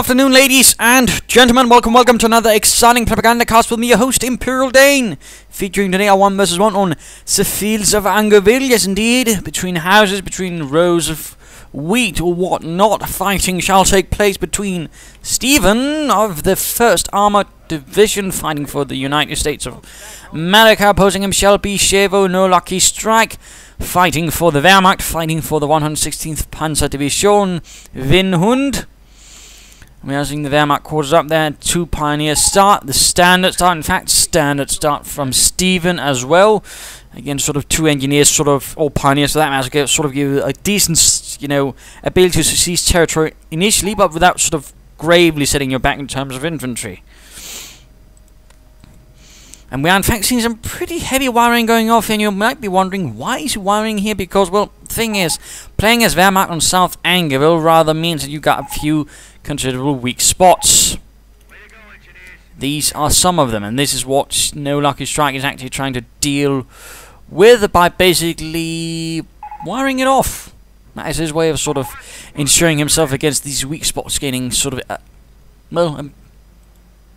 afternoon, ladies and gentlemen. Welcome to another exciting Propagandacast with me, your host, Imperial Dane. Featuring today our 1 vs 1 on the fields of Angoville. Yes, indeed. Between houses, between rows of wheat or whatnot, fighting shall take place between Stephenn of the 1st Armoured Division, fighting for the United States of America. Opposing him shall be ShevoXNoLuckystrike, fighting for the Wehrmacht, fighting for the 116th Panzer Division, Winhund. We are seeing the Wehrmacht quarters up there. 2 pioneers start. The standard start. In fact, standard start from Stephenn as well. Again, sort of 2 engineers, sort of, or pioneers for that matter, sort of give a decent, ability to seize territory initially, but without sort of gravely setting your back in terms of infantry. And we are in fact seeing some pretty heavy wiring going off here, and you might be wondering, why is wiring here? Because, well, the thing is, playing as Wehrmacht on South Angoville rather means that you got a few considerable weak spots. These are some of them, and this is what No Lucky Strike is actually trying to deal with by basically wiring it off. That is his way of sort of ensuring himself against these weak spots getting sort of,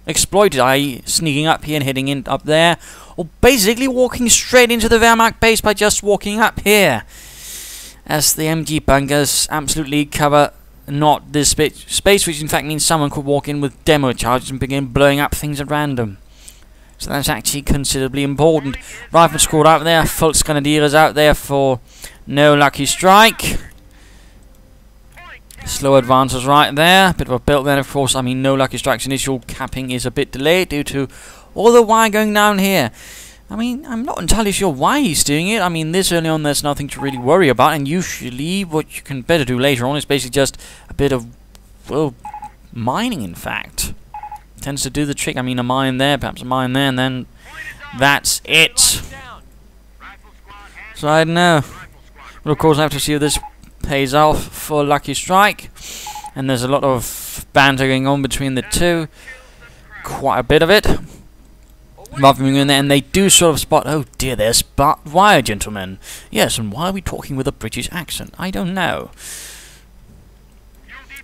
exploited, i.e. sneaking up here and heading in up there, or basically walking straight into the Wehrmacht base by just walking up here, as the MG bunkers absolutely cover not this space, which in fact means someone could walk in with demo charges and begin blowing up things at random. So that's actually considerably important. Rifle squad out there, Volksgrenadiers out there for No Lucky Strike. Slow advances right there. Bit of a build then, of course. I mean, No Lucky Strike's initial capping is a bit delayed due to all the wire going down here. I mean, I'm not entirely sure why he's doing it. I mean, this early on there's nothing to really worry about, and usually what you can better do later on is basically just a bit of, well, mining, in fact. Tends to do the trick. I mean, a mine there, perhaps a mine there, and then that's it. So I don't know. But of course I have to see if this pays off for Lucky Strike, and there's a lot of banter going on between the two. Quite a bit of it. Moving in there, and they do sort of spot, oh dear, there's barbed wire, gentlemen. Yes, and why are we talking with a British accent? I don't know.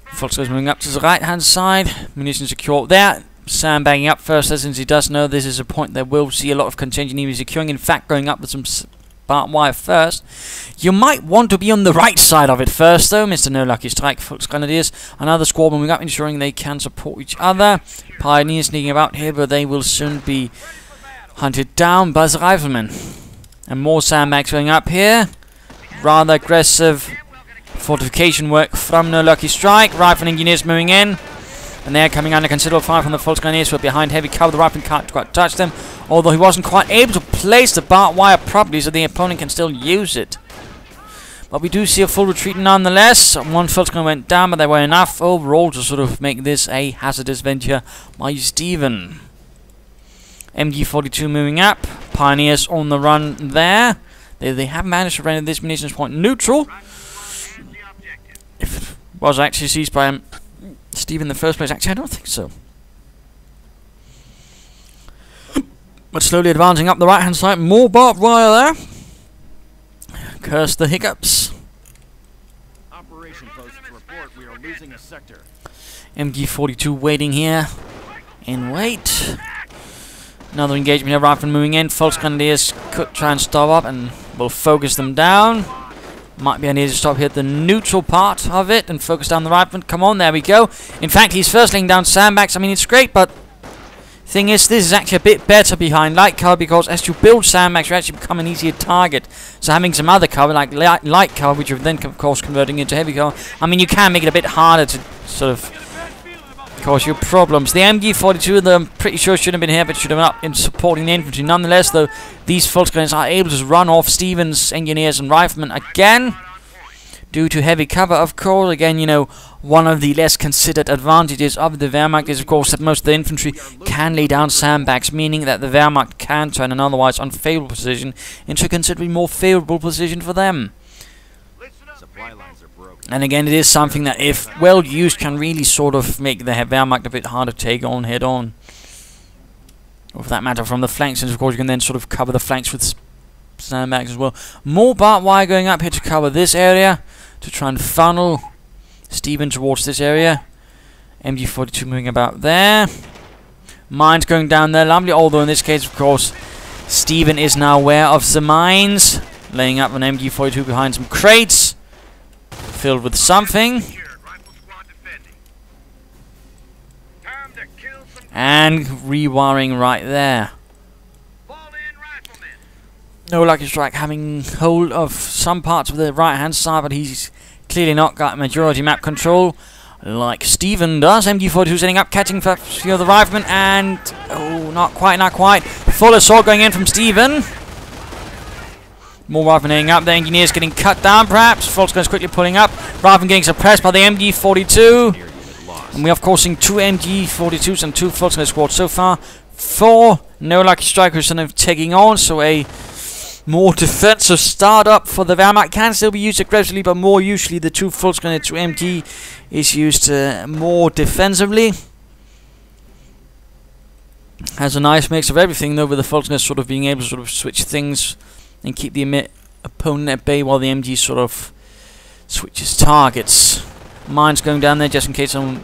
Volkswagen's moving up to the right hand side. Munitions secure there. Sandbagging up first, since he does know this is a point that we'll see a lot of contention he was securing. In fact, going up with some barbed wire first. You might want to be on the right side of it first, though, Mr. No Lucky Strike. Volksgrenadiers, another squad moving up, ensuring they can support each other. Pioneers sneaking about here, but they will soon be hunted down by the riflemen. And more sandbags going up here. Rather aggressive fortification work from No Lucky Strike. Rifle engineers moving in, and they're coming under considerable fire from the Volksgrenadiers, who are behind heavy cover. The rifleman can't quite touch them, although he wasn't quite able to place the barbed wire properly so the opponent can still use it. But we do see a full retreat nonetheless. One Volksgren went down, but they were enough overall to sort of make this a hazardous venture by Stephenn. MG42 moving up. Pioneers on the run there. They have managed to render this munitions point neutral. If it was actually seized by Stephenn in the first place, actually I don't think so. But slowly advancing up the right hand side. More barbed wire there. Curse the hiccups. Operation posts report we are losing a sector. MG42 waiting here. In wait. Another engagement here. Rifleman moving in. Volksgrenadiers could try and stop up, and we'll focus them down. Might be an idea to stop here at the neutral part of it and focus down the rifleman. Come on, there we go. In fact, he's first laying down sandbags. I mean, it's great, but thing is, this is actually a bit better behind light cover, because as you build sandbags, you actually become an easier target. So having some other cover, like light cover, which you're then, of course, converting into heavy cover, I mean, you can make it a bit harder to sort of cause you problems. The MG42, I'm pretty sure should have been here, but should have been up in supporting the infantry. Nonetheless, though, these Volksgrenadiers are able to run off Stephenn's engineers and riflemen again, due to heavy cover, of course. Again, one of the less considered advantages of the Wehrmacht is, of course, that most of the infantry can lay down sandbags, meaning that the Wehrmacht can turn an otherwise unfavorable position into a considerably more favorable position for them. Supply lines are broken. And again, it is something that, if well used, can really sort of make the Wehrmacht a bit harder to take on head on. Or for that matter, from the flanks, and of course you can then sort of cover the flanks with sandbags as well. More barbed wire going up here to cover this area, to try and funnel Stephenn towards this area. MG42 moving about there. Mines going down there, lovely, although in this case, of course, Stephenn is now aware of the mines, laying up an MG42 behind some crates, filled with something. And rewiring right there. No Lucky Strike having hold of some parts of the right hand side, but he's clearly not got majority map control like Stephenn does. MG42 setting up, catching a few of the riflemen, and oh, not quite. Full assault going in from Stephenn. More riflemen heading up. The engineers getting cut down, perhaps. False guns quickly pulling up. Riflemen getting suppressed by the MG42. And we are, of course, seeing 2 MG42s and 2 False gun squads so far. 4 No Lucky Strikers kind of taking on, so a more defensive startup for the Wehrmacht. Can still be used aggressively, but more usually the 2 False gun and 2 MG is used more defensively. Has a nice mix of everything, though, with the False gun sort of being able to sort of switch things and keep the opponent at bay while the MG sort of switches targets. Mines going down there just in case someone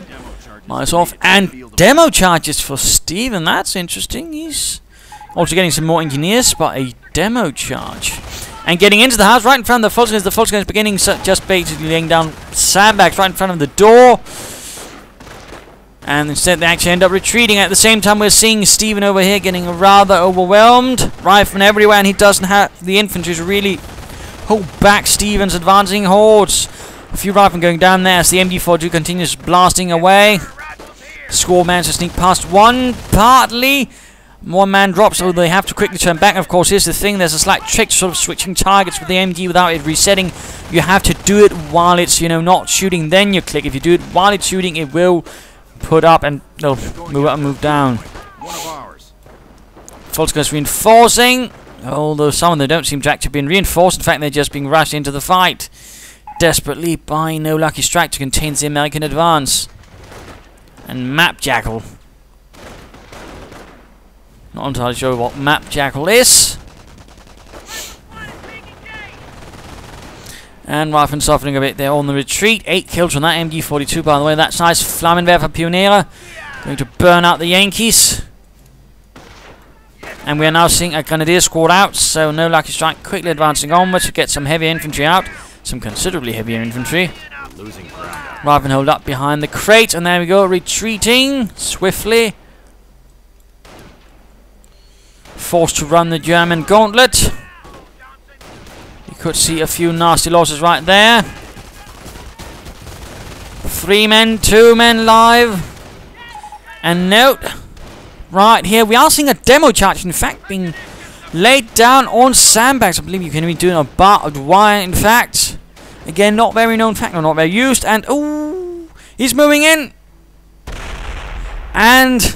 mines off. And demo charges for Stephenn. That's interesting. He's also getting some more engineers, but a demo charge. And getting into the house right in front of the False guns. The False guns beginning just basically laying down sandbags right in front of the door. And instead they actually end up retreating. At the same time, we're seeing Stephenn over here getting rather overwhelmed. Riflemen everywhere, and he doesn't have the infantry to really hold back Stephenn's advancing hordes. A few riflemen going down there as the MG42 continues blasting away. Squad managed to sneak past one, partly. One man drops, so they have to quickly turn back. Of course, here's the thing, there's a slight trick to sort of switching targets with the MG without it resetting. You have to do it while it's, you know, not shooting, then you click. If you do it while it's shooting, it will put up and it'll move up and move down. False guns reinforcing, although some of them don't seem to actually be reinforced. In fact, they're just being rushed into the fight desperately by No Lucky Strike to contain the American advance. And Map Jackal. Not entirely sure what Map Jackal is. And Rifleman suffering a bit there on the retreat. 8 kills from that MG42, by the way. That's nice. Flammenwerfer Pioniere. Going to burn out the Yankees. And we are now seeing a Grenadier squad out. So No Lucky Strike quickly advancing onwards to get some heavy infantry out. Some considerably heavier infantry. Rifleman hold up behind the crate. And there we go. Retreating swiftly. Forced to run the German gauntlet. You could see a few nasty losses right there. 3 men, 2 men live. And note, right here, we are seeing a demo charge, in fact, being laid down on sandbags. I believe you can be doing a barbed wire, in fact. Again, not very known fact, or not very used. And, ooh, he's moving in. And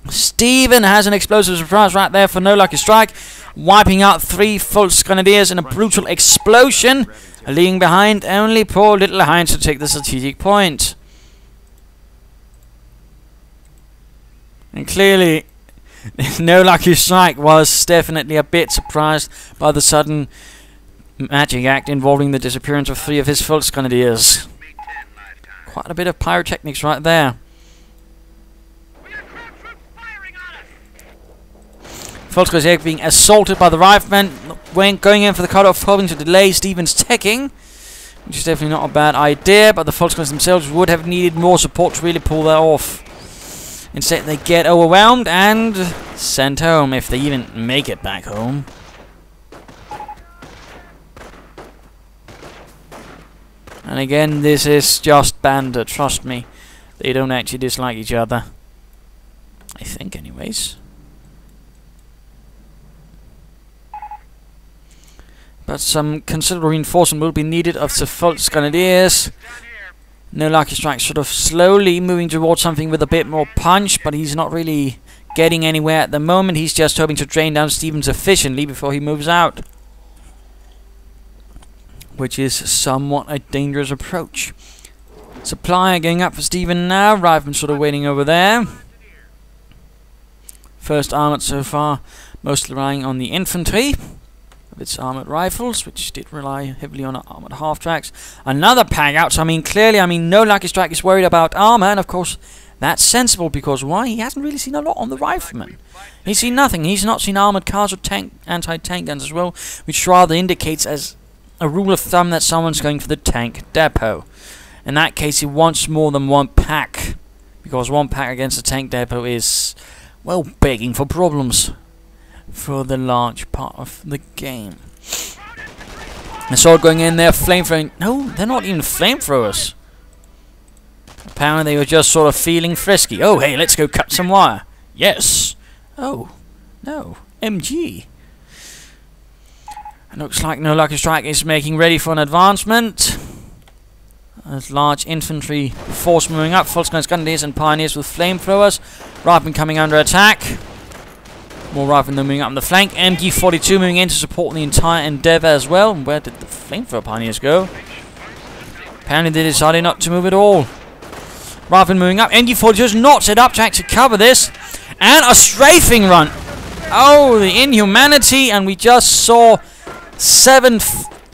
Stephenn has an explosive surprise right there for No Lucky Strike, wiping out 3 False Grenadiers in a brutal explosion, leaving behind only poor little Heinz to take the strategic point. And clearly, No Lucky Strike was definitely a bit surprised by the sudden magic act involving the disappearance of 3 of his False Grenadiers. Quite a bit of pyrotechnics right there. False Grenadier being assaulted by the riflemen, going in for the cutoff, hoping to delay Stephenn's teching, which is definitely not a bad idea, but the False Grenadiers themselves would have needed more support to really pull that off. Instead, they get overwhelmed and sent home, if they even make it back home. And again, this is just Bandit, trust me. They don't actually dislike each other. I think, anyways. But some considerable reinforcement will be needed of the False Grenadiers. No Lucky Strike sort of slowly moving towards something with a bit more punch, but he's not really getting anywhere at the moment. He's just hoping to drain down Stephenn's efficiently before he moves out, which is somewhat a dangerous approach. Supply going up for Stephenn now. Rifleman sort of waiting over there. First armoured so far, mostly relying on the infantry. of its armoured rifles, which did rely heavily on armoured half-tracks. Another pack out, so I mean, clearly, No Lucky Strike is worried about armour, and of course, that's sensible, because why? He hasn't really seen a lot on the rifleman. He's seen nothing. He's not seen armoured cars or anti-tank guns as well, which rather indicates as a rule of thumb that someone's going for the tank depot. In that case, he wants more than one pack, because one pack against a tank depot is, well, begging for problems for the large part of the game. Assault going in there, flamethrowing. No, they're not even flamethrowers. Apparently they were just sort of feeling frisky. Oh, hey, let's go cut some wire. Yes. Oh, no. MG. It looks like No Lucky Strike is making ready for an advancement. There's large infantry force moving up. Volksguns, Grenadiers, and Pioneers with flamethrowers. Riflemen coming under attack. More riflemen moving up on the flank. MG-42 moving in to support the entire endeavour as well. Where did the flamethrower Pioneers go? Apparently they decided not to move at all. Riflemen moving up. MG-42 is not set up to actually cover this. And a strafing run. Oh, the inhumanity. And we just saw 7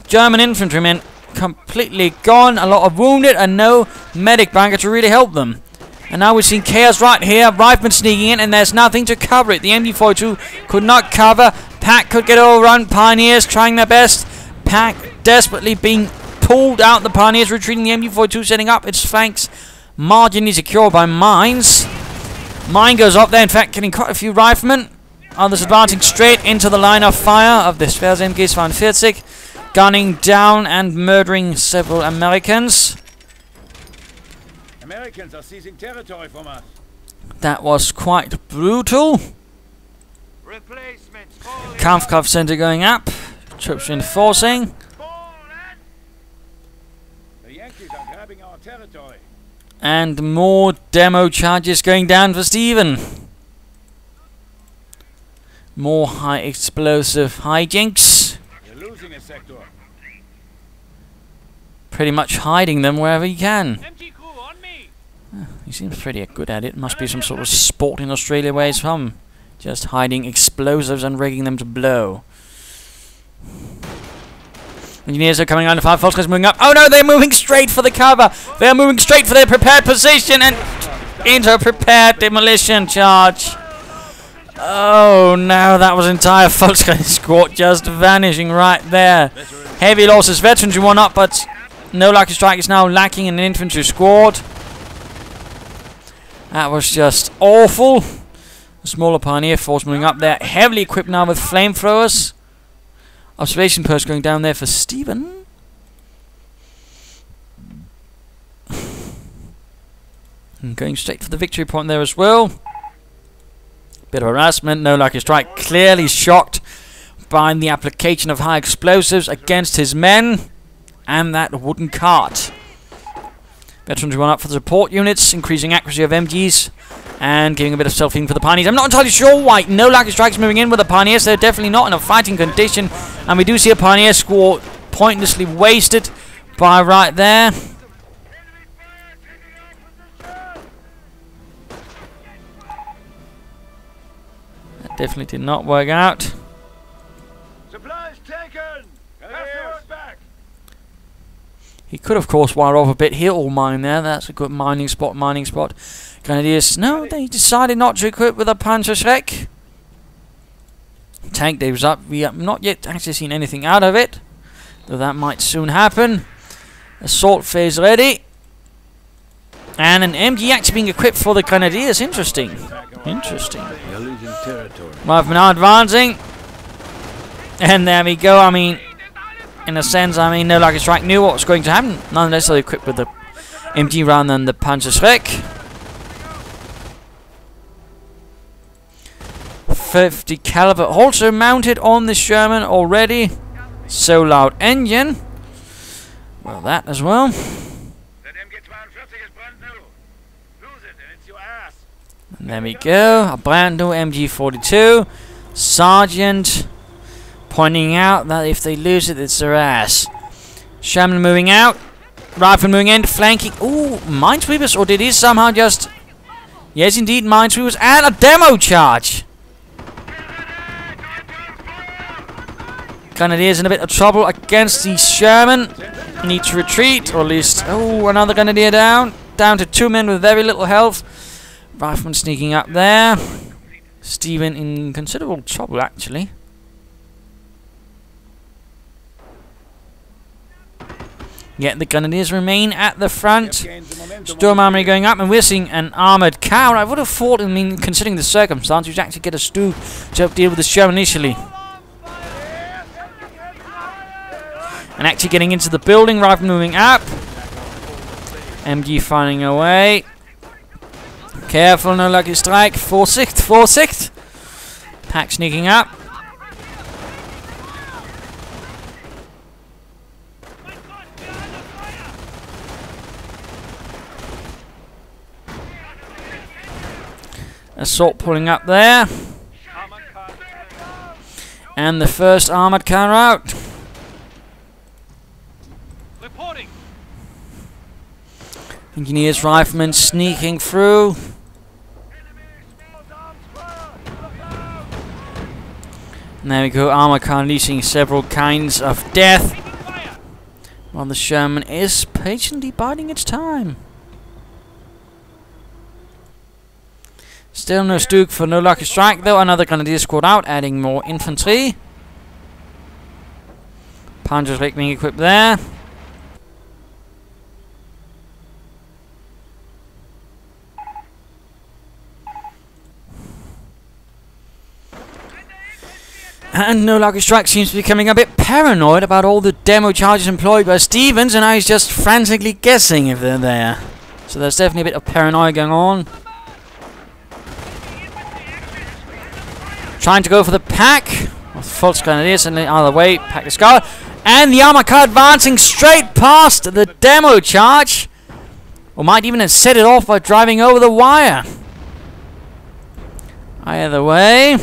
German infantrymen completely gone. A lot of wounded and no medic bunker to really help them. And now we've seen chaos right here. Riflemen sneaking in, and there's nothing to cover it. The MG-42 could not cover. Pack could get overrun. Pioneers trying their best. Pack desperately being pulled out. The Pioneers retreating. The MG-42 setting up its flanks. Marginally secured by mines. Mine goes up there. In fact, getting quite a few riflemen. Others advancing straight into the line of fire of this Schweres MG-42. Gunning down and murdering several Americans. Americans are seizing territory from us. That was quite brutal. Kampfkraft center going up. Troops reinforcing. The Yankees are grabbing our territory. And more demo charges going down for Stephenn. More high explosive hijinks. We're losing a sector. Pretty much hiding them wherever he can. He seems pretty good at it. Must be some sort of sport in Australia where he's from. Just hiding explosives and rigging them to blow. Engineers are coming under fire. Volksguns moving up. Oh no, they're moving straight for the cover. They're moving straight for their prepared position and into a prepared demolition charge. Oh no, that was entire Volksgun squad just vanishing right there. Heavy losses. Veterans won up, but No Lucky Strike is now lacking in an infantry squad. That was just awful. The smaller Pioneer force moving up there, heavily equipped now with flamethrowers. Observation post going down there for Stephenn. And going straight for the victory point there as well. Bit of harassment. No Lucky Strike clearly shocked by the application of high explosives against his men and that wooden cart. Veterans run up for the support units, increasing accuracy of MGs and giving a bit of self-healing for the Pioneers. I'm not entirely sure why No Lucky Strike's moving in with the Pioneers. They're definitely not in a fighting condition, and we do see a Pioneer squad pointlessly wasted by right there. That definitely did not work out. Supplies taken. Pass back. He could, of course, wire off a bit here or mine there. That's a good mining spot. Grenadiers. No, they decided not to equip with a Panzer Division. Tank Dave's up. We have not yet actually seen anything out of it, though that might soon happen. Assault phase ready. And an MG actually being equipped for the Grenadiers. Interesting. Interesting. You're losing territory. Riflemen now advancing. And there we go. I mean, in a sense, No Lucky Strike knew what was going to happen. Nonetheless, they're equipped with the MG rather than the Panzer Division. 50 caliber also mounted on the Sherman already. So loud engine. Well, that as well. And there we go. A brand new MG-42. Sergeant pointing out that if they lose it, it's their ass. Sherman moving out. Rifle moving in, flanking. Ooh, minesweepers, or did he somehow just... Yes, indeed, minesweepers, and a demo charge. Grenadiers in a bit of trouble against the Sherman. Need to retreat, or at least... Oh, another Grenadier down. Down to 2 men with very little health. Rifleman sneaking up there. Stephenn in considerable trouble, actually. Yet the Grenadiers remain at the front. Storm Armory going up, and we're seeing an armoured car. I would have thought, I mean, considering the circumstance, you'd actually get a Stu to deal with the Sherman initially. And actually getting into the building, Rifle moving up. MG firing away. Careful, no lucky strike. 4/6. Pack sneaking up. Assault pulling up there. And the first armoured car out. Engineers, riflemen sneaking through. And there we go, armor car unleashing several kinds of death. While the Sherman is patiently biding its time. Still no Stuke for no lucky strike, though. Another Grenadier squad out, adding more infantry. Panzer Division being equipped there. And No Lucky Strike seems to be becoming a bit paranoid about all the demo charges employed by Stephens, and now he's just frantically guessing if they're there. So there's definitely a bit of paranoia going on. Trying to go for the pack. False Grenadiers and the other way. Pack discard. And the armor car advancing straight past the demo charge. Or might even have set it off by driving over the wire. Either way.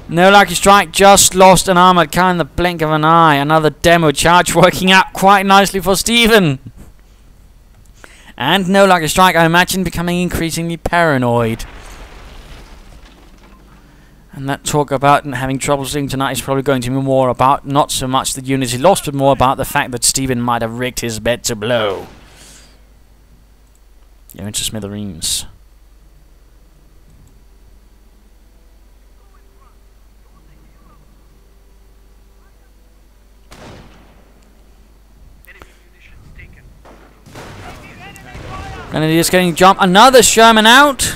No Lucky Strike just lost an armoured car in the blink of an eye. Another demo charge working out quite nicely for Stephenn. And No Lucky Strike, I imagine, becoming increasingly paranoid. And that talk about having trouble sleeping tonight is probably going to be more about not so much the units he lost, but more about the fact that Stephenn might have rigged his bed to blow. You're into smithereens. Grenadiers getting jumped. Another Sherman out.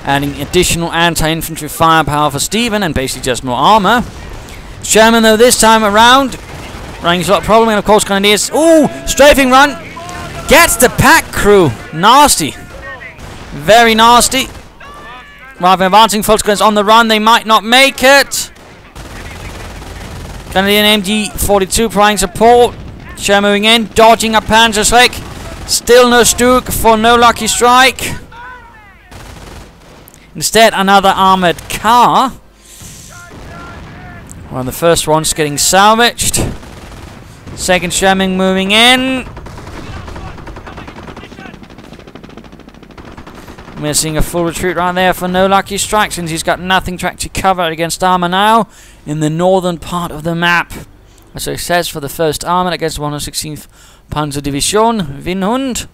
Adding additional anti-infantry firepower for Stephenn and basically just more armor. Sherman, though, this time around running into a lot of problem, and of course Grenadiers. Ooh, strafing run. Gets the pack crew. Nasty. Very nasty. Rather advancing, full screens on the run. They might not make it. Grenadier MG42 providing support. Sherman moving in, dodging a Panzer Division. Still no Stuke for No Lucky Strike. Instead, another armoured car. Well, the first one's getting salvaged. Second Sherman moving in. We're seeing a full retreat right there for No Lucky Strike, since he's got nothing to actually cover against armour now in the northern part of the map. A success for the first armour against 116th Panzer Division, Vinhund.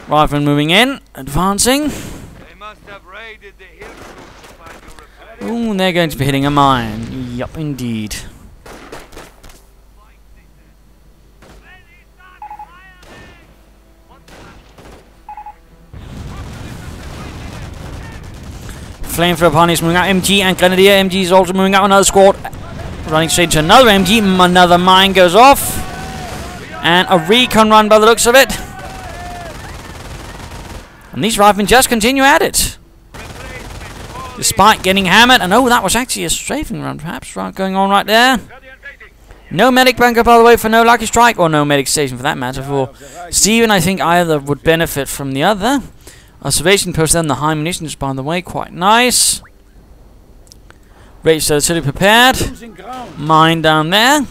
Rifleman moving in, advancing. They must have raided the hill troops to find your repair. Ooh, they're going to be hitting a mine. Yup, indeed. Flamethrower ponies moving out. MG and Grenadier. MG is also moving out. Another squad running straight into another MG. Another mine goes off. And a recon run by the looks of it. And these riflemen just continue at it. Despite getting hammered. And oh, that was actually a strafing run perhaps going on right there. No medic bunker, by the way, for No Lucky Strike. Or no medic station for that matter. For Stephenn, I think either would benefit from the other. Observation post then, the high munitions, by the way, quite nice. Rage artillery prepared. Losing ground. Mine down there.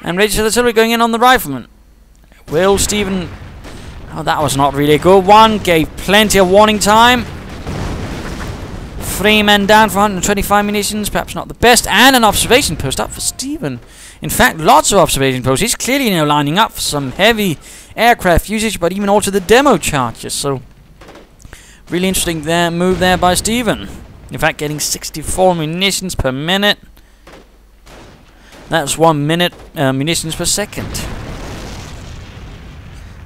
And Rage artillery going in on the rifleman. Will Stephenn... Oh, that was not really a good one. Gave plenty of warning time. 3 men down for 125 munitions. Perhaps not the best. And an observation post up for Stephenn. In fact, lots of observation posts. He's clearly, you know, lining up for some heavy aircraft usage, but even also the demo charges. So, really interesting there move there by Stephenn. In fact, getting 64 munitions per minute. That's 1 minute munitions per second.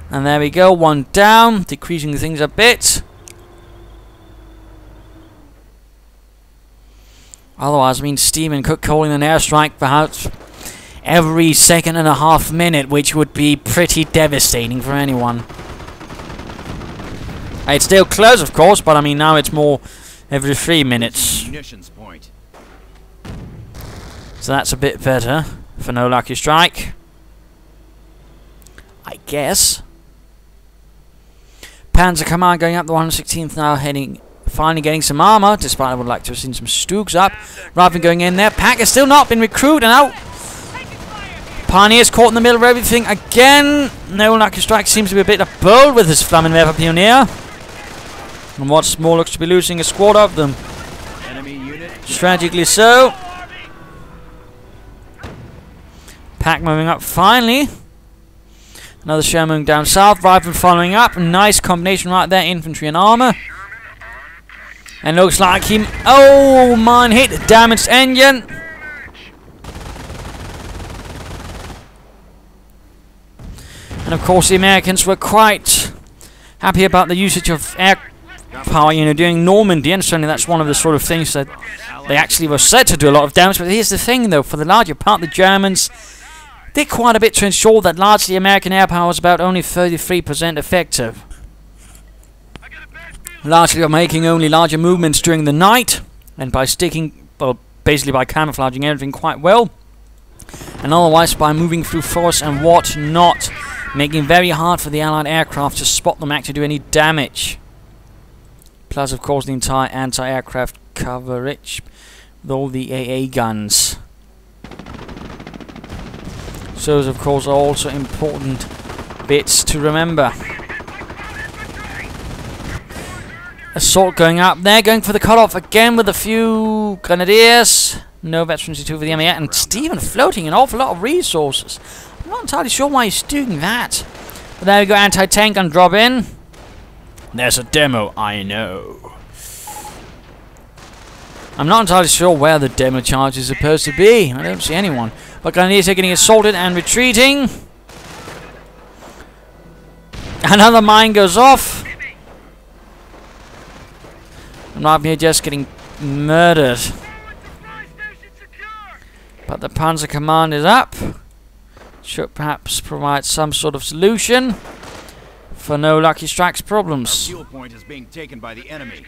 And there we go, 1 down, decreasing things a bit. Otherwise, I mean, Stephenn could call in an airstrike perhaps every 2.5 minutes, which would be pretty devastating for anyone. It's still close, of course, but I mean, now it's more every 3 minutes. Munitions point. So that's a bit better for No Lucky Strike, I guess. Panzer Command going up the 116th now, heading, finally getting some armor, despite I would like to have seen some Stoogs up. Rather than going in there, Pack has still not been recruited, and out. Pioneer's caught in the middle of everything again. No Lucky Strike seems to be a bit bold with his Flammen Werfer Pioneer. And what's more, looks to be losing a squad of them. Enemy unit. Tragically so. Pack moving up finally. Another shell moving down south. Rifle following up. Nice combination right there. Infantry and armor. And looks like him. Oh, mine hit. Damaged engine. And of course the Americans were quite happy about the usage of air power, you know, during Normandy, and certainly that's one of the sort of things that they actually were said to do a lot of damage. But here's the thing though, for the larger part, the Germans did quite a bit to ensure that largely American air power was about only 33% effective. Largely by making only larger movements during the night, and by sticking, well, basically by camouflaging everything quite well, and otherwise by moving through forest and what not, making it very hard for the Allied aircraft to spot them actually do any damage. Plus, of course, the entire anti-aircraft coverage with all the AA guns. So those, of course, are also important bits to remember. Assault going up there, going for the cutoff again with a few grenadiers. No veterans to for the enemy yet, and Stephenn floating an awful lot of resources. I'm not entirely sure why he's doing that. But there we go, anti-tank gun drop in. There's a demo, I know. I'm not entirely sure where the demo charge is supposed to be. I don't see anyone. But grenadiers are getting assaulted and retreating. Another mine goes off. And right here just getting murdered. But the Panzer Command is up. Should perhaps provide some sort of solution for No Lucky Strike's problems. Fuel point is being taken by the enemy.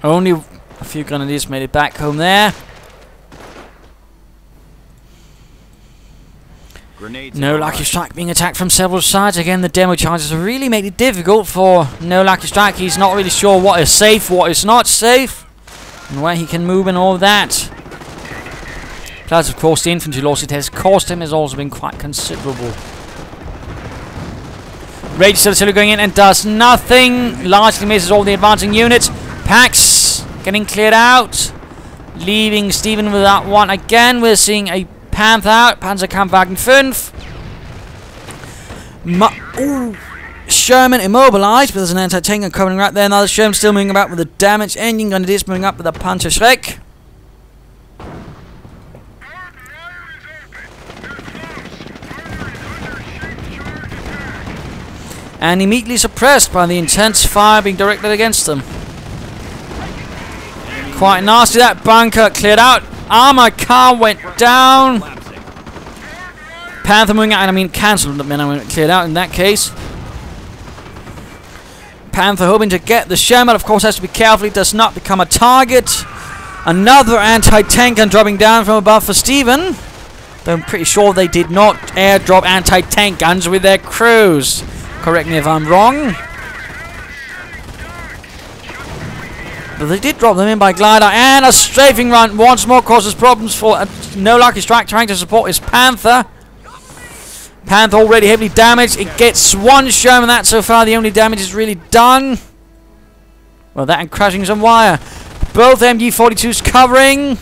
Only a few grenadiers made it back home there. Grenades. No Lucky Strike being attacked from several sides. Again, the demo charges really made it difficult for No Lucky Strike. He's not really sure what is safe, what is not safe, and where he can move and all that. Plus, of course, the infantry loss it has cost him has also been quite considerable. Rage artillery going in and does nothing. Largely misses all the advancing units. Packs getting cleared out, leaving Stephenn without one. Again, we're seeing a Panther out. Panzerkampfwagen 5. Sherman immobilized, but there's an anti-tank gun coming right there. Another Sherman still moving about with a damaged engine. Grenadiers moving up with a Panzer Schreck. And immediately suppressed by the intense fire being directed against them. Quite nasty. That bunker cleared out. Armored car went down. Panther moving out, and I mean cancelled, but then I went cleared out in that case. Panther hoping to get the Sherman, of course, has to be careful. He does not become a target. Another anti-tank gun dropping down from above for Stephenn. But I'm pretty sure they did not airdrop anti-tank guns with their crews. Correct me if I'm wrong. but they did drop them in by glider, and a strafing run once more causes problems for No Lucky Strike trying to support his Panther. Panther already heavily damaged. It gets one Sherman. That's so far the only damage is really done. Well, that and crashing some wire. Both MG-42s covering.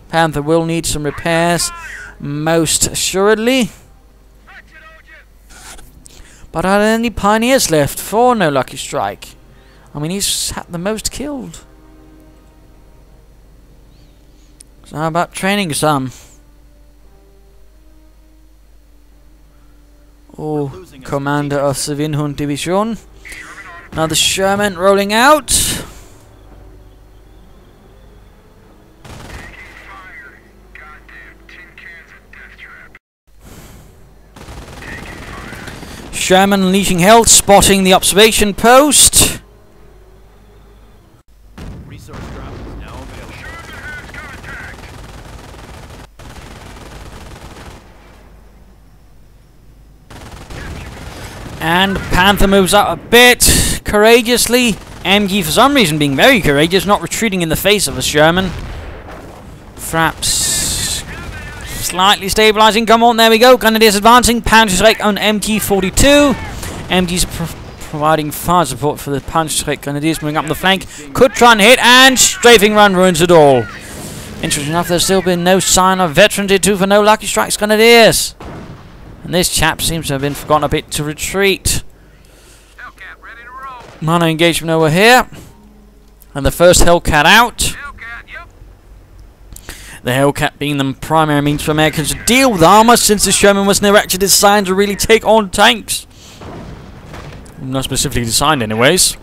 Panther will need some repairs, most assuredly. But are there any pioneers left for No Lucky Strike? I mean, he's had the most killed. So how about training some? Oh, commander of Armoured Division. Another Sherman rolling out. Sherman unleashing hell, spotting the observation post. Resource drop is now available. And Panther moves up a bit courageously. MG for some reason being very courageous, not retreating in the face of a Sherman. Fraps slightly stabilizing. Come on, there we go. Grenadiers advancing. Panzer Strike on MG-42. MG's providing fire support for the Panzer Strike Grenadiers moving up the flank. Could try and hit, and strafing run ruins it all. Interesting enough, there's still been no sign of veteran tier 2 for No Lucky Strike's Grenadiers. And this chap seems to have been forgotten a bit to retreat. Mono engagement over here. And the first Hellcat out. The Hellcat being the primary means for Americans to deal with armor, since the Sherman wasn't actually designed to really take on tanks. Not specifically designed anyways.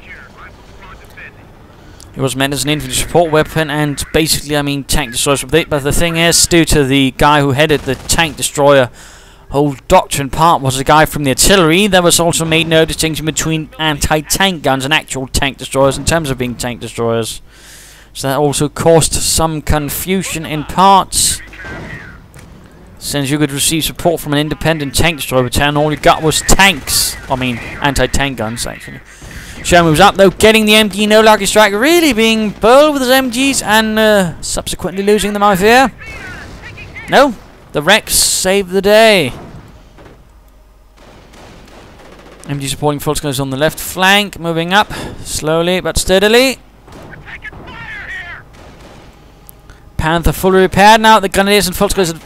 It was meant as an infantry support weapon, and basically, I mean, tank destroyers with it. But the thing is, due to the guy who headed the tank destroyer whole doctrine part was a guy from the artillery, there was also made no distinction between anti-tank guns and actual tank destroyers in terms of being tank destroyers. So that also caused some confusion in parts, since you could receive support from an independent tank destroyer battalion, all you got was tanks. I mean, anti-tank guns, actually. Sherman moves up, though, getting the MG No Lucky Strike, really being bold with his MGs, and subsequently losing them, I fear. No, the Rex saved the day. MG supporting Volkswagen on the left flank, moving up, slowly but steadily. Panther fully repaired now. The Grenadiers and Volkswagen,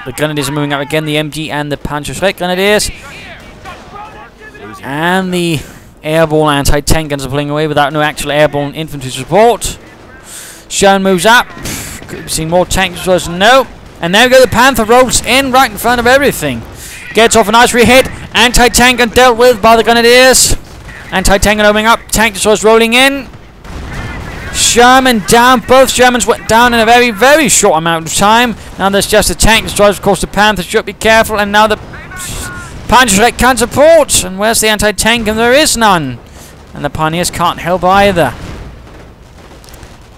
the Grenadiers are moving up again. The MG and the Panzer Strike Grenadiers, and the airborne anti-tank guns are pulling away without no actual airborne infantry support. Sherman moves up. Could be seeing more tank destroyers. No. And there we go. The Panther rolls in right in front of everything. Gets off a nice re-hit. Anti-tank gun dealt with by the Grenadiers. Anti-tank gun opening up. Tank destroyers rolling in. Sherman down. Both Shermans went down in a very, very short amount of time. Now there's just the tank destroyers. Of course, the Panther should be careful. And now the Panzer Strike can't support. And where's the anti-tank gun? There is none. And the Pioneers can't help either.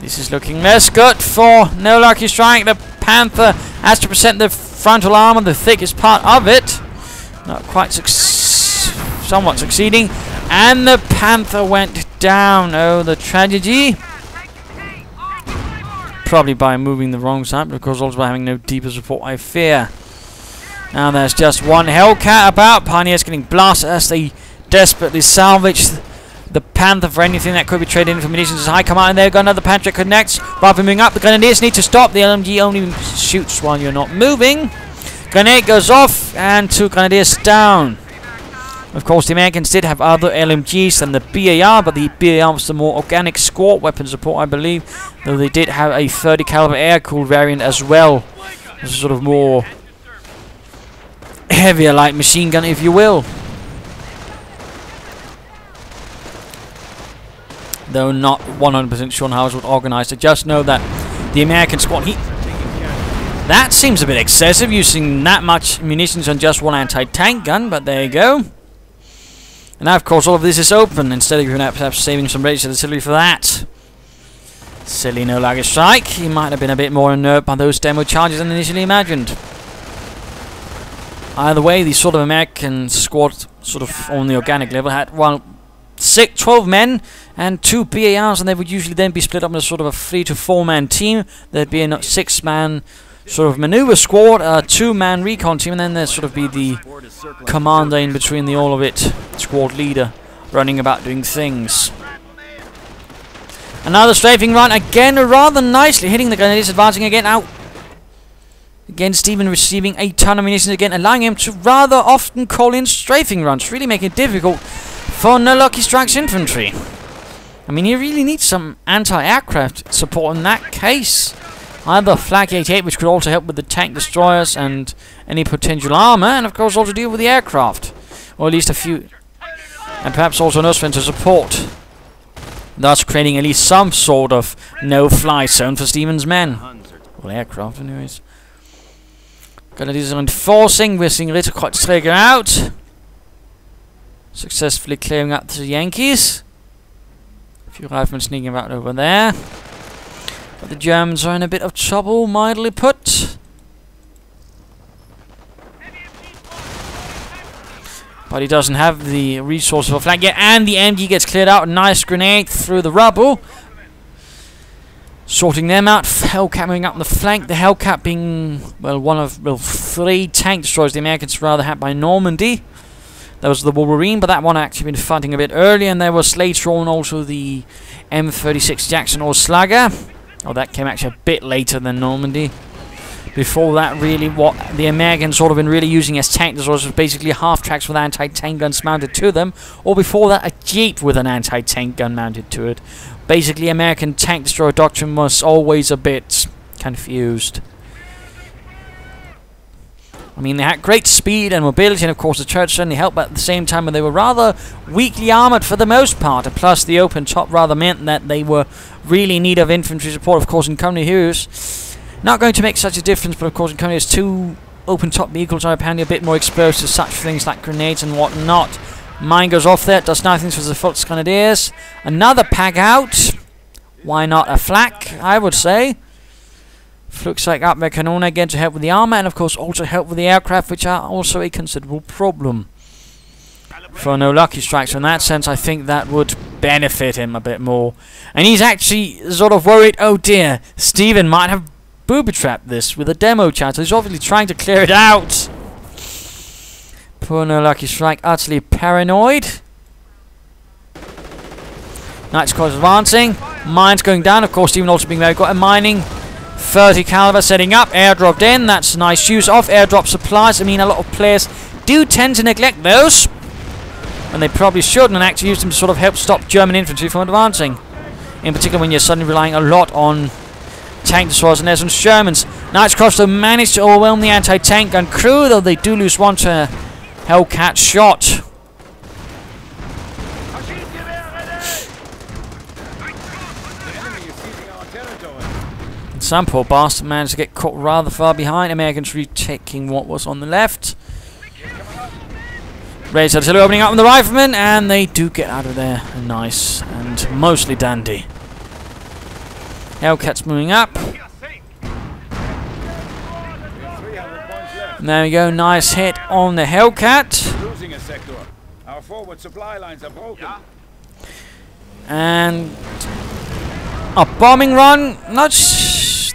This is looking less good for No Lucky Strike. The Panther has to present the frontal armor, the thickest part of it. Not quite somewhat succeeding. And the Panther went down. Oh, the tragedy. Probably by moving the wrong side, because also by having no deeper support, I fear. Now there's just one Hellcat about. Pioneers getting blasted as they desperately salvage the Panther for anything that could be traded in for munitions. High command, and there go another Panther connects. Rather moving up, the Grenadiers need to stop. The LMG only shoots while you're not moving. Grenade goes off, and 2 Grenadiers down. Of course, the Americans did have other LMGs than the BAR, but the BAR was the more organic squad weapon support, I believe. Though they did have a 30 caliber air-cooled variant as well. It's a sort of more heavier light machine gun, if you will. Though not 100% sure how it was organized. I just know that the American squad, that seems a bit excessive, using that much munitions on just one anti-tank gun, but there you go. And now, of course, all of this is open, instead of perhaps saving some registered artillery for that. Silly No Lucky Strike. He might have been a bit more inert by those demo charges than initially imagined. Either way, the sort of American squad, sort of on the organic level, had one 12 men and 2 BARs, and they would usually then be split up in a sort of a 3 to 4 man team. There'd be a 6-man sort of maneuver squad, a 2-man recon team, and then there'd sort of be the commander in between, the all of it squad leader running about doing things. Another strafing run, again rather nicely hitting the grenadiers, advancing again out. Again, Stephenn receiving a ton of munitions again, allowing him to rather often call in strafing runs, really making it difficult for ShevoXNoLuckystrike's infantry. I mean, he really needs some anti-aircraft support in that case. Either Flak 88, which could also help with the tank destroyers and any potential armor, and of course also deal with the aircraft. Or at least a few. And perhaps also an Usman to support. Thus creating at least some sort of no-fly zone for Stephenn's men. Well, aircraft anyways. Grenadiers are enforcing. We're seeing Ritterkreuzträger out. Successfully clearing up the Yankees. A few riflemen sneaking about over there. But the Germans are in a bit of trouble, mildly put. But he doesn't have the resources for flank yet, and the MG gets cleared out. A nice grenade through the rubble. Sorting them out. Hellcat moving up on the flank. The Hellcat being, well, one of 3 tank destroyers the Americans rather had by Normandy. There was the Wolverine, but that one actually been fighting a bit earlier, and there was later on also the M36 Jackson or Slugger. Oh, that came actually a bit later than Normandy. Before that, really, what the Americans sort of been really using as tank destroyers was basically half-tracks with anti-tank guns mounted to them, or before that, a Jeep with an anti-tank gun mounted to it. Basically, American tank destroyer doctrine was always a bit confused. I mean, they had great speed and mobility, and of course the turrets certainly helped, but at the same time they were rather weakly armoured for the most part, and plus the open top rather meant that they were really in need of infantry support. Of course, in Company Heroes, not going to make such a difference, but of course in Company Heroes 2 open top vehicles are apparently a bit more exposed to such things like grenades and whatnot. Mine goes off there, does nothing for the Volksgrenadiers. Another pack out. Why not a flak, I would say. Flugzeug Abwehrkanone again to help with the armor, and of course also help with the aircraft, which are also a considerable problem for ShevoXNoLuckystrike. So in that sense, I think that would benefit him a bit more. And he's actually sort of worried, oh dear, Stephenn might have booby-trapped this with a demo chat. So he's obviously trying to clear it out. Poor ShevoXNoLuckystrike, utterly paranoid. Knight's Cross advancing. Mines going down. Of course, Stephenn also being very good at mining. 30 caliber setting up. Airdropped in. That's nice use of airdrop supplies. I mean, a lot of players do tend to neglect those, and they probably shouldn't, and actually use them to sort of help stop German infantry from advancing. In particular, when you're suddenly relying a lot on tank destroyers and some Shermans. Knight's Cross though managed to overwhelm the anti-tank gun crew, though they do lose one to Hellcat shot. Some poor bastard managed to get caught rather far behind. Americans retaking what was on the left. Raised artillery opening up on the riflemen, and they do get out of there. Nice and mostly dandy. Hellcat's moving up. And there we go, nice hit on the Hellcat. Losing a sector. Our forward supply lines are broken. And a bombing run.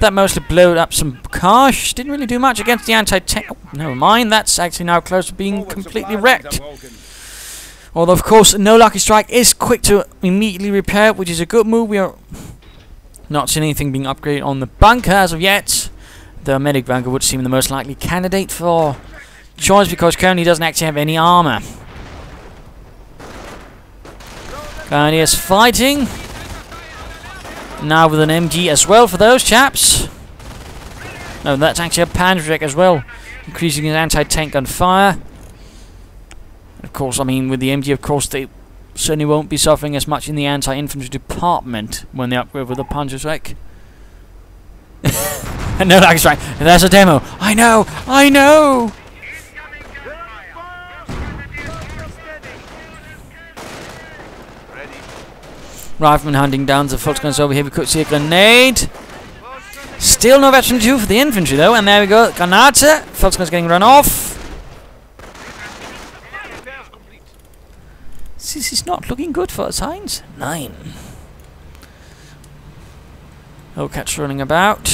That mostly blew up some cars. Didn't really do much against the anti-tank. Oh, never mind. That's actually now close to being completely wrecked. Although, of course, ShevoXNoLuckystrike is quick to immediately repair, which is a good move. We are not seeing anything being upgraded on the bunker as of yet. The medic bunker would seem the most likely candidate for choice because currently he doesn't actually have any armor. Grenadiers fighting. Now with an MG as well for those chaps. No, that's actually a Panzer as well, increasing his anti-tank gun fire. Of course, I mean, with the MG, of course, they certainly won't be suffering as much in the anti-infantry department when they upgrade with the Panzer. No, that's right. That's a demo. I know. I know. Rifleman hunting down the Volksguns over here. We could see a grenade. Still no veteran 2 for the infantry though. And there we go. Granate. Volksguns getting run off. This is not looking good for us, Heinz. 9. Hellcats running about.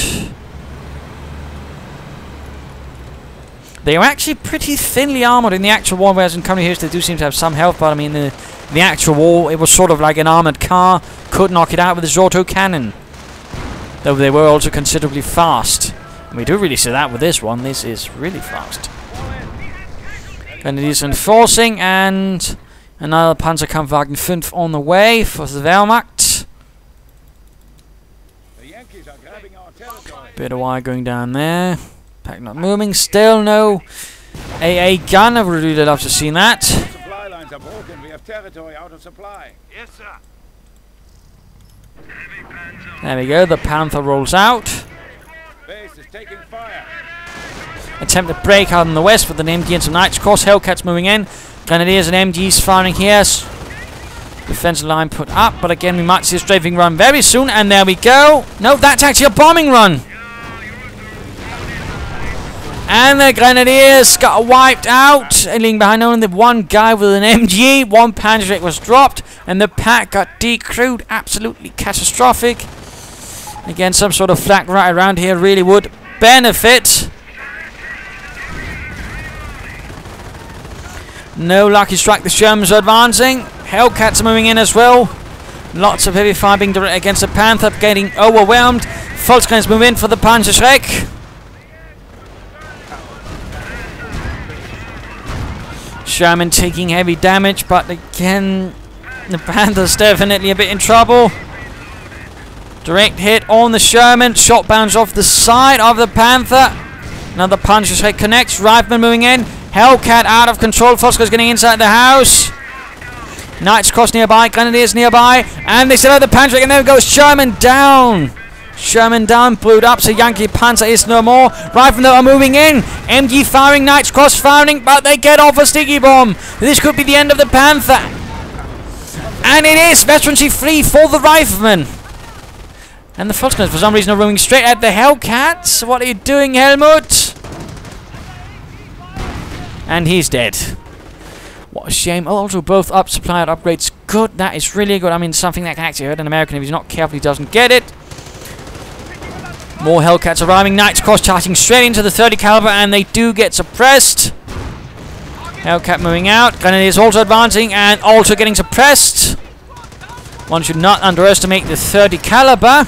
They are actually pretty thinly armoured in the actual war, whereas in Company Heroes they do seem to have some health, but I mean the actual war, it was sort of like an armoured car, could knock it out with his auto cannon. Though they were also considerably fast. And we do really see that with this one, this is really fast. Grenadiers enforcing, and another Panzerkampfwagen 5 on the way for the Wehrmacht. The Yankees are grabbing our territory. Bit of wire going down there. Pack not moving, still no AA gun. I would really love to see that. Supply lines are broken. We have territory out of supply. Yes, sir. There we go, the Panther rolls out. Base is taking fire. Attempt to break out in the west with an MG and some Knights. Of course, Hellcats moving in. Grenadiers and MGs firing here. Defensive line put up, but again we might see a strafing run very soon, and there we go. No, that's actually a bombing run. And the Grenadiers got wiped out. And leaving behind only the one guy with an MG. One Panzer was dropped, and the pack got decrewed. Absolutely catastrophic. Again, some sort of flak right around here really would benefit. No lucky strike. The Germans are advancing. Hellcats are moving in as well. Lots of heavy fire being directed against the Panther, getting overwhelmed. Volkskriegs move in for the Panzerschreck. Sherman taking heavy damage, but again, the Panther's definitely a bit in trouble. Direct hit on the Sherman. Shot bounds off the side of the Panther. Another Panzerschreck connects. Rifleman moving in. Hellcat out of control. Fosco's getting inside the house. Knights cross nearby. Grenadiers nearby. And they still have the Panzerschreck, and there goes Sherman down. Sherman down, blew up, so Yankee Panzer is no more. Riflemen are moving in. MG firing, Knights cross firing, but they get off a sticky bomb. This could be the end of the Panther. And it is veterancy free for the Riflemen. And the Volkskriegs for some reason are roaming straight at the Hellcats. What are you doing, Helmut? And he's dead. What a shame. Also, both up supplied upgrades. Good. That is really good. I mean, something that can actually hurt an American if he's not careful, he doesn't get it. More Hellcats arriving. Knights cross-charging straight into the 30 caliber, and they do get suppressed. Hellcat moving out. Grenadiers also advancing and also getting suppressed. One should not underestimate the 30 caliber.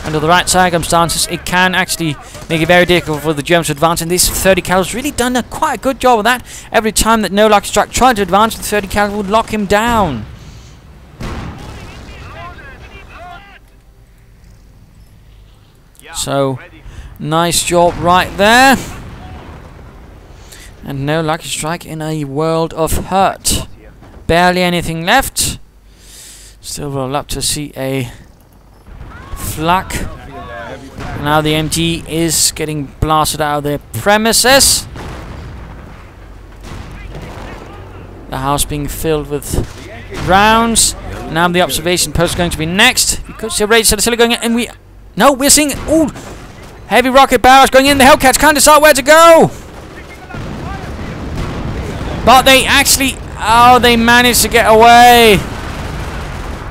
Under the right circumstances, it can actually make it very difficult for the Germans to advance. And this 30 caliber's really done quite a good job of that. Every time that No Lucky Strike tried to advance, the 30 caliber would lock him down. So, nice job right there. And No Lucky Strike in a world of hurt. Barely anything left. Still would love to see a flak. Now the MG is getting blasted out of their premises. The house being filled with rounds. Now the observation post is going to be next. Because the raids are still going in, and we're seeing... Ooh! Heavy rocket barrels going in. The Hellcats can't decide where to go! But they actually... Oh, they managed to get away.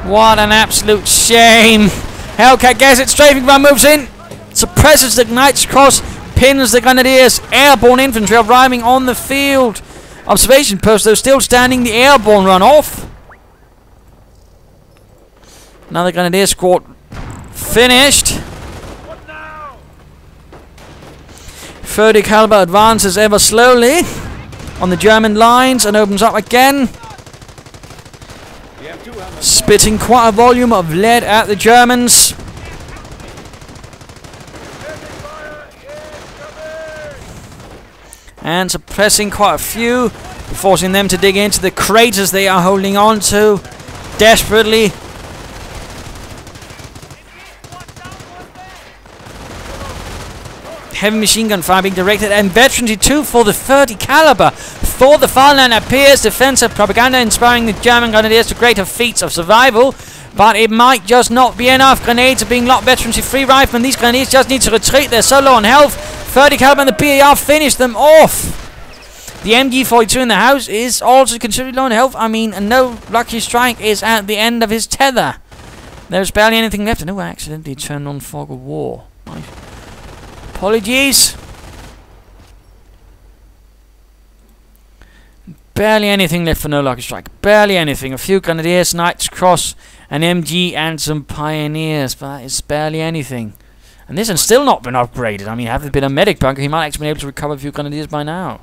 What an absolute shame. Hellcat gets it. Strafing run moves in. Suppresses the Knights cross. Pins the Grenadiers. Airborne infantry arriving on the field. Observation post, though, still standing. The airborne run off. Another Grenadier squad finished. 30 caliber advances ever slowly on the German lines and opens up again. Spitting quite a volume of lead at the Germans. And suppressing quite a few, forcing them to dig into the craters they are holding on to desperately. Heavy machine gun fire being directed, and veterancy 2 for the 30 caliber. For the far line appears defensive propaganda, inspiring the German Grenadiers to greater feats of survival. But it might just not be enough. Grenades are being locked, veterancy free Riflemen. These Grenadiers just need to retreat. They're so low on health. 30 caliber and the BAR finish them off. The MG42 in the house is also considerably low in health. I mean, and no Lucky Strike is at the end of his tether. There's barely anything left. And I accidentally turned on fog of war. My apologies. Barely anything left for no Lucky Strike. Barely anything. A few Grenadiers, Knights Cross, an MG, and some Pioneers. But that is barely anything. And this has still not been upgraded. I mean, had there been a medic bunker, he might actually been able to recover a few Grenadiers by now.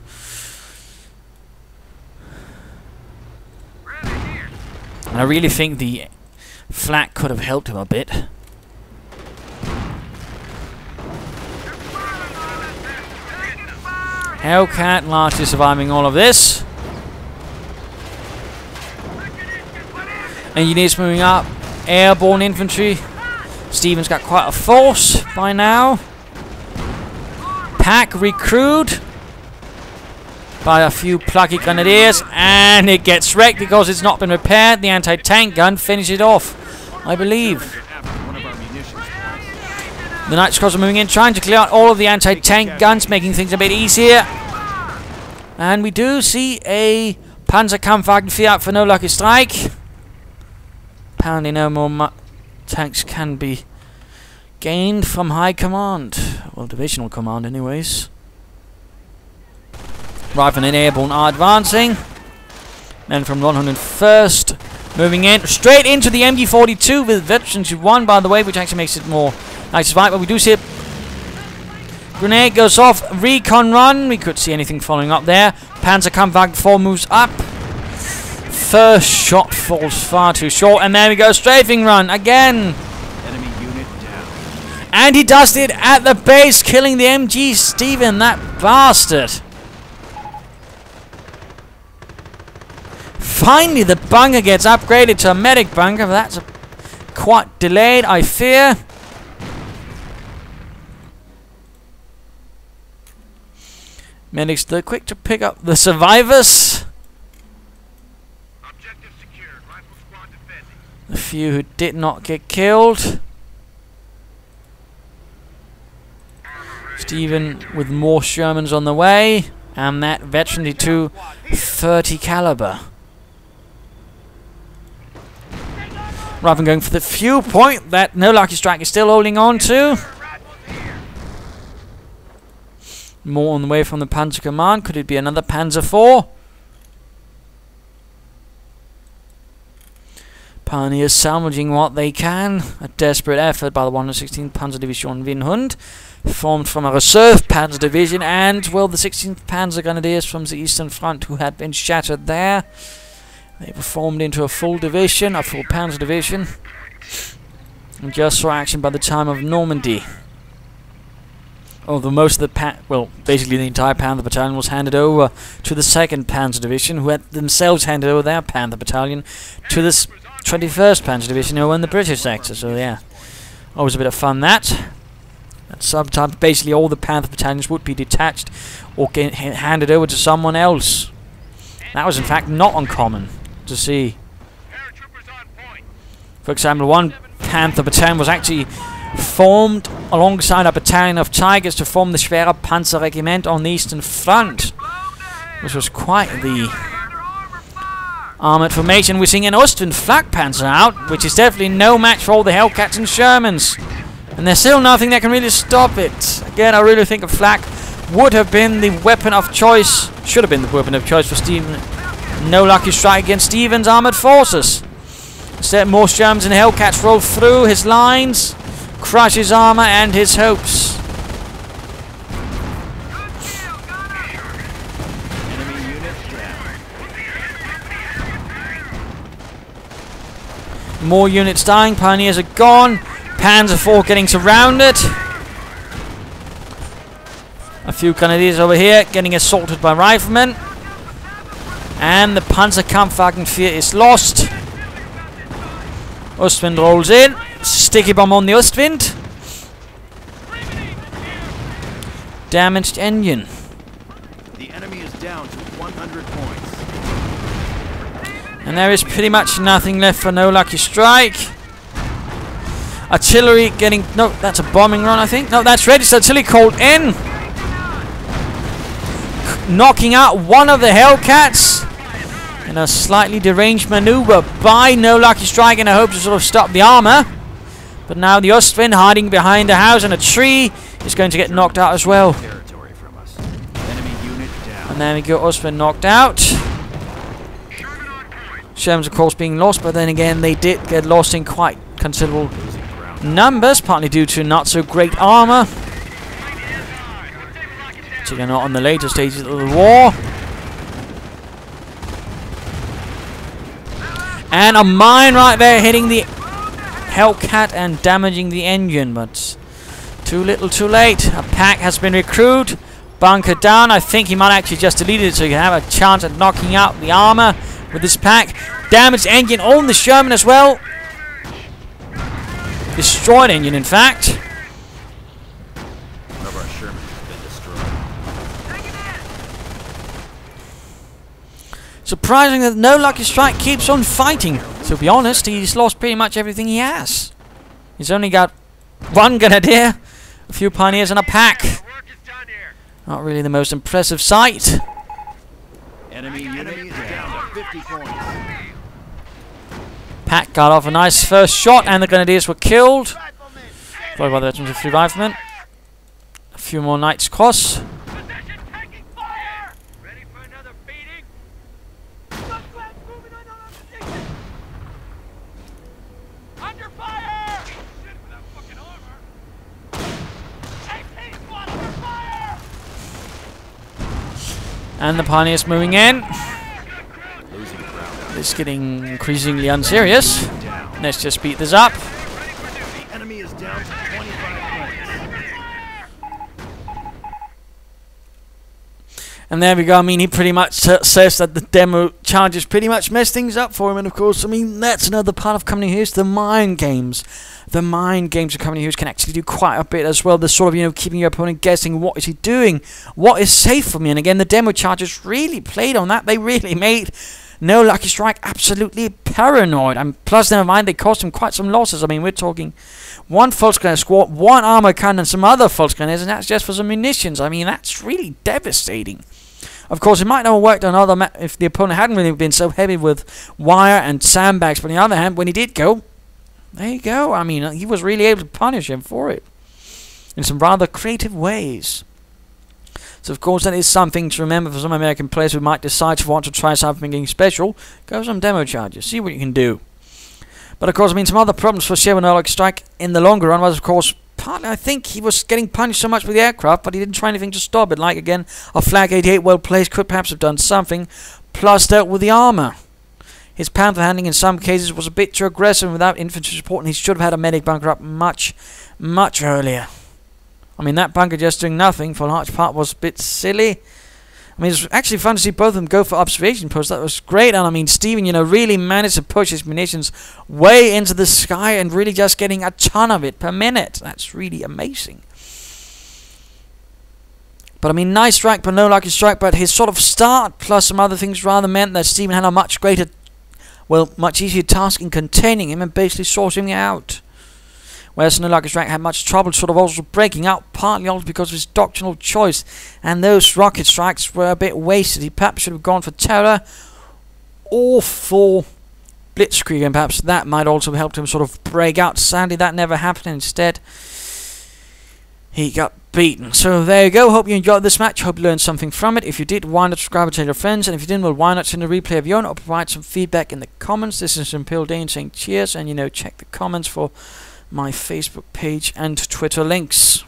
And I really think the flak could have helped him a bit. Hellcat largely surviving all of this. Engineers moving up. Airborne infantry. Stephenn's got quite a force by now. Pack recruit by a few plucky grenadiers, and it gets wrecked because it's not been repaired. The anti-tank gun finishes it off, I believe. The Knights Cross are moving in, trying to clear out all of the anti-tank guns, making things a bit easier. And we do see a Panzer Kampfwagen out for no Lucky Strike. Apparently no more tanks can be gained from high command. Well, divisional command anyways. Rifle and Airborne are advancing. Then from 101st, moving in straight into the MG42 with Veterans 1, by the way, which actually makes it more nice to fight. But we do see a grenade goes off. Recon run. We could see anything following up there. Panzer Kampfwagen 4 moves up. First shot falls far too short, and there we go. Strafing run again. Enemy unit down. And he does it at the base, killing the MG Stephenn, that bastard. Finally, the bunker gets upgraded to a medic bunker. That's quite delayed, I fear. Medics, they're quick to pick up the survivors. Objective secured. Rifle squad defending. The few who did not get killed. Stephenn with more Shermans on the way. And that Veteran 2 30 caliber. Rather than going for the few point that no Lucky Strike is still holding on to. More on the way from the Panzer Command. Could it be another Panzer 4? Pioneers salvaging what they can. A desperate effort by the 116th Panzer Division Winhund, formed from a reserve Panzer Division and, well, the 16th Panzer Grenadiers from the Eastern Front who had been shattered there. They were formed into a full division, a full Panzer Division, and just saw action by the time of Normandy. Although most of the basically the entire Panther Battalion was handed over to the 2nd Panzer Division, who had themselves handed over their Panther Battalion to the 21st Panzer Division, who were in the British sector. So yeah, always a bit of fun that. And sometimes basically all the Panther Battalions would be detached or get handed over to someone else. That was in fact not uncommon to see. For example, one Panther Battalion was actually formed alongside a battalion of Tigers to form the Schwere Panzer Regiment on the Eastern Front, which was quite the armoured formation. We're seeing an Ostwind Flak Panzer out, which is definitely no match for all the Hellcats and Shermans. And there's still nothing that can really stop it. Again, I really think a flak would have been the weapon of choice, should have been the weapon of choice for Stephenn. No Lucky Strike against Stephenn's armoured forces. Instead, more Shermans and Hellcats roll through his lines, crush his armour and his hopes. Enemy unit down. More units dying, Pioneers are gone. Panzer 4 getting surrounded. A few Grenadiers over here getting assaulted by riflemen. And the Panzer Kampfwagen 4 is lost. Ostwind rolls in. Sticky bomb on the Ostwind. Damaged engine. The enemy is down to 100 points. And there is pretty much nothing left for no Lucky Strike. Artillery getting... No, that's a bombing run, I think. No, that's ready. So artillery called in. knocking out one of the Hellcats in a slightly deranged maneuver by No Lucky Strike in a hope to sort of stop the armor. But now the Ostwind, hiding behind a house and a tree, is going to get knocked out as well. Territory from us. Enemy unit down. And there we go, Ostwind knocked out. Sherman's of course being lost, but then again they did get lost in quite considerable numbers, partly due to not so great armor. Particularly not on the later stages of the war. And a mine right there hitting the Hellcat and damaging the engine, but too little too late. A pack has been recruited, bunkered down. I think he might actually just delete it so you can have a chance at knocking out the armor with this pack. Damaged engine on the Sherman as well. Destroyed engine, in fact. One of our Shermans has been destroyed. Surprising that No Lucky Strike keeps on fighting. To be honest, he's lost pretty much everything he has. He's only got one Grenadier, a few Pioneers, and a pack. Not really the most impressive sight. Enemy unit down to 50 points. Pack got off a nice first shot, and the Grenadiers were killed. Followed by the veterans of 3 riflemen. A few more knights cross. And the Pioneers moving in. It's getting increasingly unserious. Let's just beat this up. The enemy is down to 25 points. And there we go. I mean, he pretty much says that the demo charges pretty much messed things up for him. And of course, I mean, that's another part of Company Heroes, the mind games. The mind games of Company Heroes can actually do quite a bit as well. The sort of, you know, keeping your opponent guessing, what is he doing? What is safe for me? And again, the demo charges really played on that. They really made No Lucky Strike absolutely paranoid. And plus, never mind, they cost him quite some losses. I mean, we're talking 1 False Grenadier squad, 1 armor cannon, and some other False Grenadiers, and that's just for some munitions. I mean, that's really devastating. Of course, it might not have worked on other if the opponent hadn't really been so heavy with wire and sandbags. But on the other hand, when he did go, there you go. I mean, he was really able to punish him for it in some rather creative ways. So, of course, that is something to remember for some American players who might decide to want to try something special. Go some demo charges. See what you can do. But, of course, I mean, some other problems for ShevoXNoLuckystrike in the longer run was, of course, partly, I think he was getting punished so much with the aircraft, but he didn't try anything to stop it. Like, again, a Flag 88 well placed could perhaps have done something, plus dealt with the armor. His Panther handling in some cases was a bit too aggressive without infantry support, and he should have had a medic bunker up much, much earlier. I mean, that bunker just doing nothing for a large part was a bit silly. I mean, it's actually fun to see both of them go for observation posts. That was great. And I mean, Stephenn, you know, really managed to push his munitions way into the sky and really just getting a ton of it per minute. That's really amazing. But I mean, nice strike, but No Lucky Strike. But his sort of start plus some other things rather meant that Stephenn had a much greater, well, much easier task in containing him and basically sorting him out. Whereas No Lucky Strike had much trouble sort of also breaking out, partly also because of his doctrinal choice. And those rocket strikes were a bit wasted. He perhaps should have gone for terror or for blitzkrieg, and perhaps that might also have helped him sort of break out. Sadly, that never happened. Instead, he got beaten. So there you go. Hope you enjoyed this match. Hope you learned something from it. If you did, why not subscribe and tell your friends? And if you didn't, well, why not send a replay of your own or provide some feedback in the comments? This is Imperial Dane saying cheers, and, you know, check the comments for my Facebook page and Twitter links.